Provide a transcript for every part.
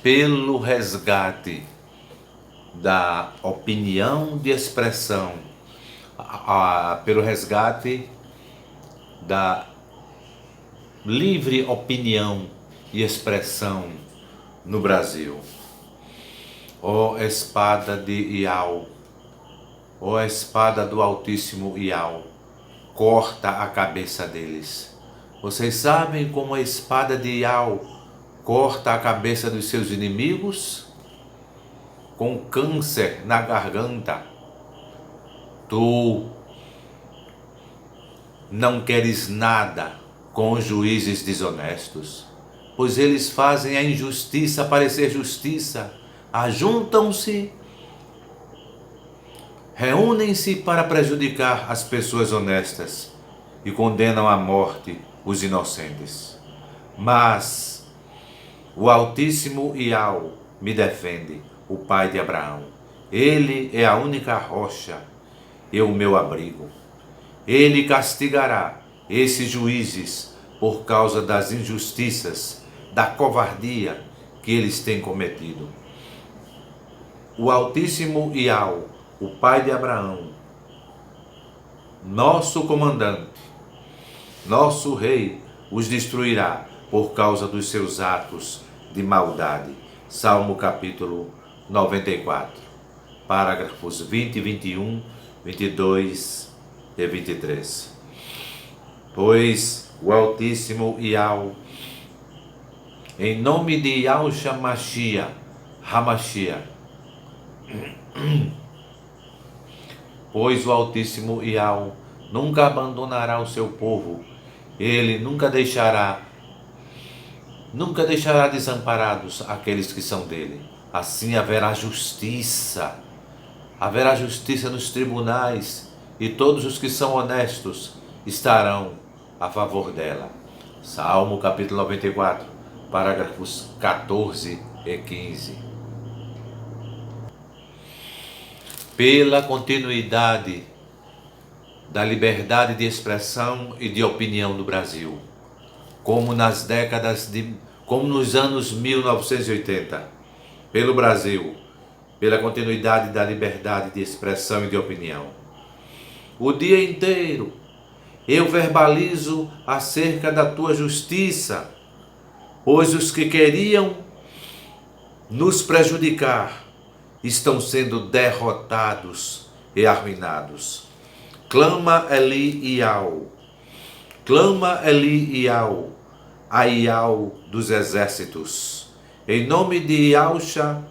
pelo resgate da opinião de expressão, pelo resgate da livre opinião e expressão no Brasil. Ó espada de Iau, ó espada do Altíssimo Iau, corta a cabeça deles. Vocês sabem como a espada de Iau corta a cabeça dos seus inimigos? Com câncer na garganta. Tu não queres nada com os juízes desonestos, pois eles fazem a injustiça parecer justiça, ajuntam-se, reúnem-se para prejudicar as pessoas honestas e condenam à morte os inocentes. Mas o Altíssimo Iau me defende, o Pai de Abraão. Ele é a única rocha e o meu abrigo. Ele castigará esses juízes por causa das injustiças, da covardia que eles têm cometido. O Altíssimo Iau, o Pai de Abraão, nosso comandante, nosso rei, os destruirá por causa dos seus atos de maldade. Salmo capítulo 94, parágrafos 20, 21, 22 e 23. Pois o Altíssimo Iau, em nome de Yahushua Hamashia, pois o Altíssimo Iau nunca abandonará o seu povo, ele nunca deixará desamparados aqueles que são dele. Assim haverá justiça nos tribunais, e todos os que são honestos estarão a favor dela. Salmo capítulo 94, parágrafos 14 e 15. Pela continuidade da liberdade de expressão e de opinião no Brasil, como nos anos 1980, pelo Brasil, pela continuidade da liberdade de expressão e de opinião. O dia inteiro eu verbalizo acerca da tua justiça, pois os que queriam nos prejudicar estão sendo derrotados e arruinados. Clama Eli Iau, a Iau dos exércitos, em nome de Yahushua,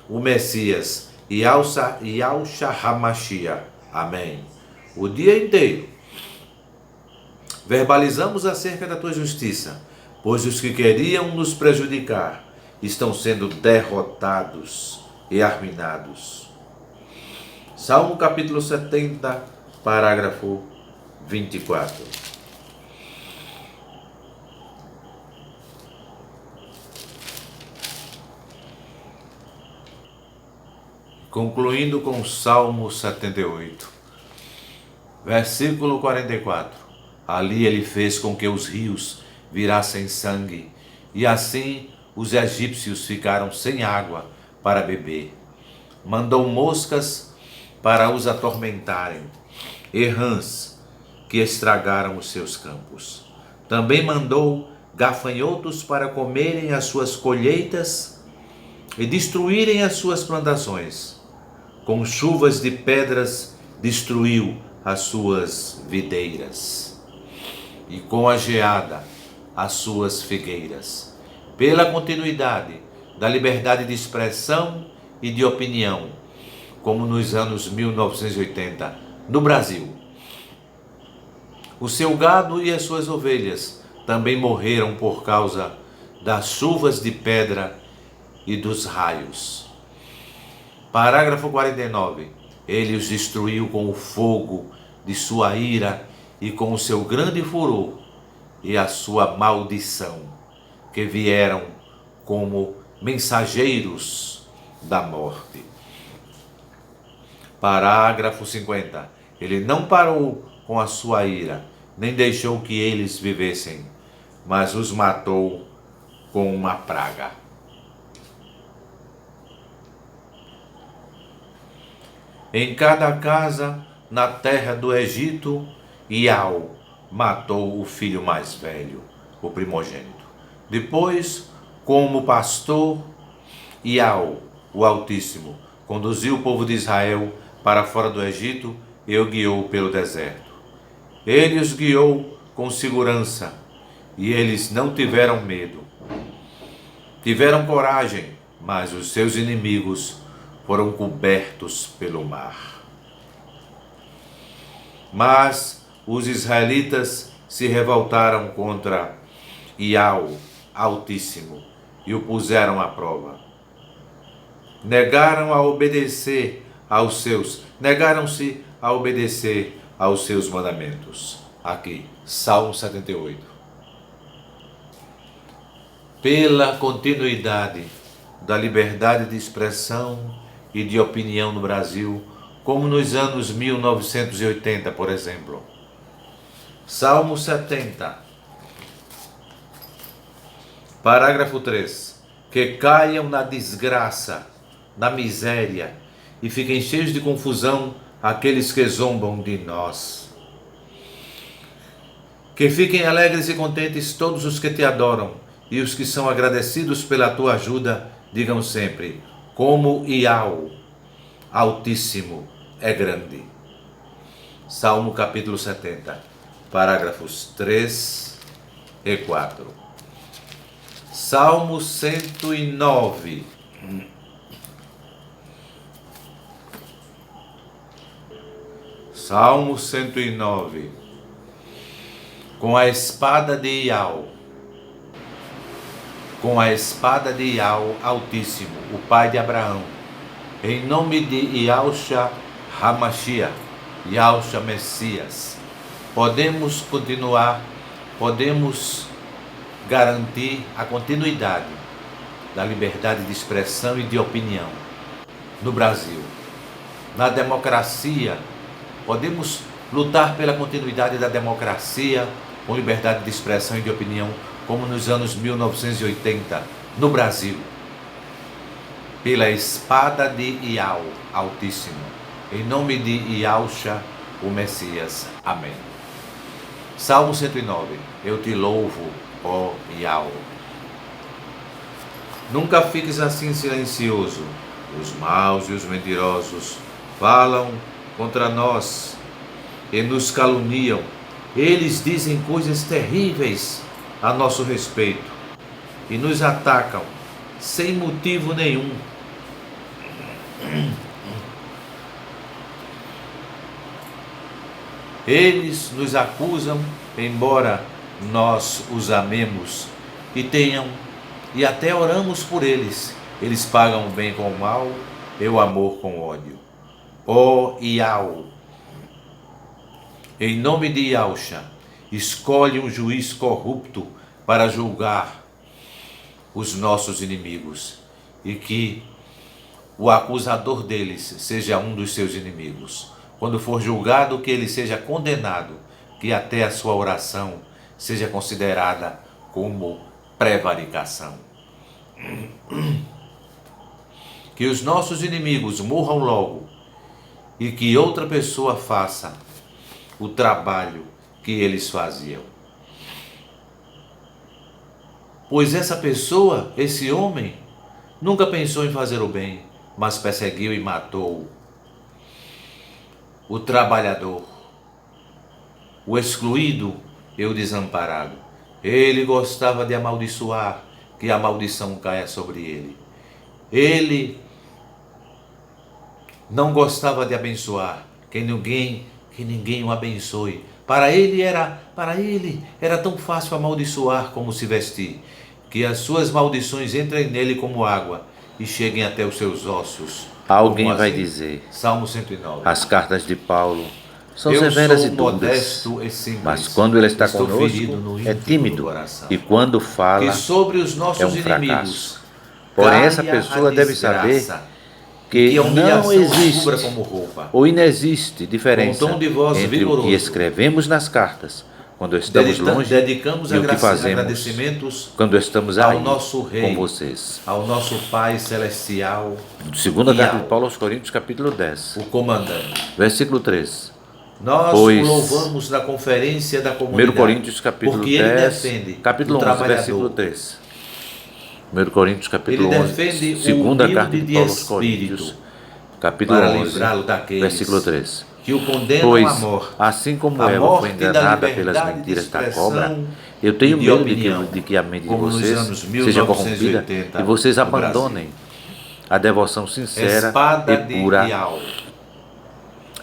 o Messias, Yahushua Hamashia. Amém. O dia inteiro verbalizamos acerca da tua justiça, pois os que queriam nos prejudicar estão sendo derrotados e arruinados. Salmo capítulo 70, parágrafo 24. Concluindo com o Salmo 78, versículo 44. Ali ele fez com que os rios virassem sangue, e assim os egípcios ficaram sem água para beber. Mandou moscas para os atormentarem, e rãs que estragaram os seus campos. Também mandou gafanhotos para comerem as suas colheitas e destruírem as suas plantações. Com chuvas de pedras destruiu as suas videiras, e com a geada as suas figueiras. Pela continuidade da liberdade de expressão e de opinião, como nos anos 1980, no Brasil. O seu gado e as suas ovelhas também morreram por causa das chuvas de pedra e dos raios. Parágrafo 49. Ele os destruiu com o fogo de sua ira e com o seu grande furor e a sua maldição, que vieram como mensageiros da morte. Parágrafo 50. Ele não parou com a sua ira, nem deixou que eles vivessem, mas os matou com uma praga. Em cada casa, na terra do Egito, Iau matou o filho mais velho, o primogênito. Depois, como pastor, Iau, o Altíssimo, conduziu o povo de Israel para fora do Egito e o guiou pelo deserto. Ele os guiou com segurança e eles não tiveram medo. Tiveram coragem, mas os seus inimigos foram cobertos pelo mar. Mas os israelitas se revoltaram contra Iau, Altíssimo, e o puseram à prova. Negaram-se a obedecer aos seus mandamentos. Aqui, Salmo 78. Pela continuidade da liberdade de expressão e de opinião no Brasil, como nos anos 1980, por exemplo. Salmo 70, parágrafo 3. Que caiam na desgraça, na miséria, e fiquem cheios de confusão aqueles que zombam de nós. Que fiquem alegres e contentes todos os que te adoram, e os que são agradecidos pela tua ajuda, digam sempre, como Iau, Altíssimo, é grande. Salmo capítulo 70, parágrafos 3 e 4. Salmo 109. Salmo 109. Com a espada de Iau. Com a espada de Iau, Altíssimo, o pai de Abraão. Em nome de Yahushua Hamashiach, Yahushua Messias. Podemos garantir a continuidade da liberdade de expressão e de opinião no Brasil. Na democracia, podemos lutar pela continuidade da democracia com liberdade de expressão e de opinião, como nos anos 1980, no Brasil. Pela espada de Iau, Altíssimo, em nome de Yahushua, o Messias. Amém. Salmo 109. Eu te louvo, ó Iau. Nunca fiques assim silencioso. Os maus e os mentirosos falam contra nós e nos caluniam. Eles dizem coisas terríveis a nosso respeito e nos atacam sem motivo nenhum. Eles nos acusam, embora nós os amemos e até oramos por eles. Eles pagam o bem com o mal e o amor com o ódio. Ó Iau, em nome de Yahushua, escolhe um juiz corrupto para julgar os nossos inimigos e que o acusador deles seja um dos seus inimigos. Quando for julgado, que ele seja condenado, que até a sua oração seja considerada como prevaricação. Que os nossos inimigos morram logo e que outra pessoa faça o trabalho que eles faziam. Pois essa pessoa, esse homem, nunca pensou em fazer o bem, mas perseguiu e matou o trabalhador, o excluído e o desamparado. Ele gostava de amaldiçoar, que a maldição caia sobre ele. Ele não gostava de abençoar, que ninguém o abençoe. Para ele era tão fácil amaldiçoar como se vestir, que as suas maldições entrem nele como água e cheguem até os seus ossos. Alguém vai dizer, Salmo 109. As cartas de Paulo são severas e duras, mas quando ele está conosco, é tímido, e quando fala, é um fracasso. Porém, essa pessoa deve saber que não existe ou inexiste diferença entre o que escrevemos nas cartas, quando estamos longe dedicamos e o que fazemos agradecimentos quando estamos ao aí nosso Rei, com vocês. ao nosso Pai Celestial, Segunda carta de Paulo aos Coríntios, capítulo 10, o comandante. Versículo 3. Nós o louvamos na conferência da comunidade, 1 Coríntios, capítulo porque 10, ele defende capítulo 11, versículo 3. 1 Coríntios, capítulo ele 11, defende segunda o carta de Paulo aos espírito, Coríntios, capítulo para 11, livrá-lo daqueles versículo 3. que o condenam Pois, à morte. assim como A Eva morte foi da enganada liberdade pelas mentiras de da expressão cobra, eu tenho e de medo opinião, de que a mente de como nos vocês anos seja corrompida 1980 e vocês no abandonem a devoção sincera Espada e de pura Iau,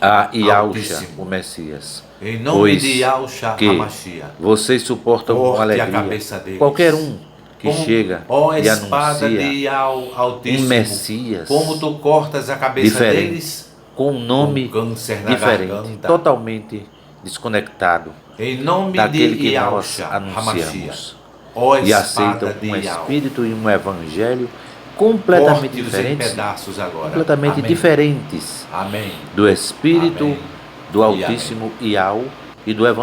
a Yahushua, Altíssimo. o Messias. em nome Pois de Yahushua que HaMashiach, vocês suportam com corte a alegria cabeça deles. qualquer um que chega ó e espada de anuncia Iau Altíssimo, Messias como tu cortas a cabeça diferente, deles, com um nome com câncer na diferente, garganta. totalmente desconectado Em nome daquele de que nós Yahushua anunciamos, HaMashiach, ó e aceitam espada de um Iau, espírito e um evangelho completamente corte-os em diferentes, pedaços agora. completamente Amém. diferentes Amém. do espírito Amém. do Altíssimo Iau e do evangelho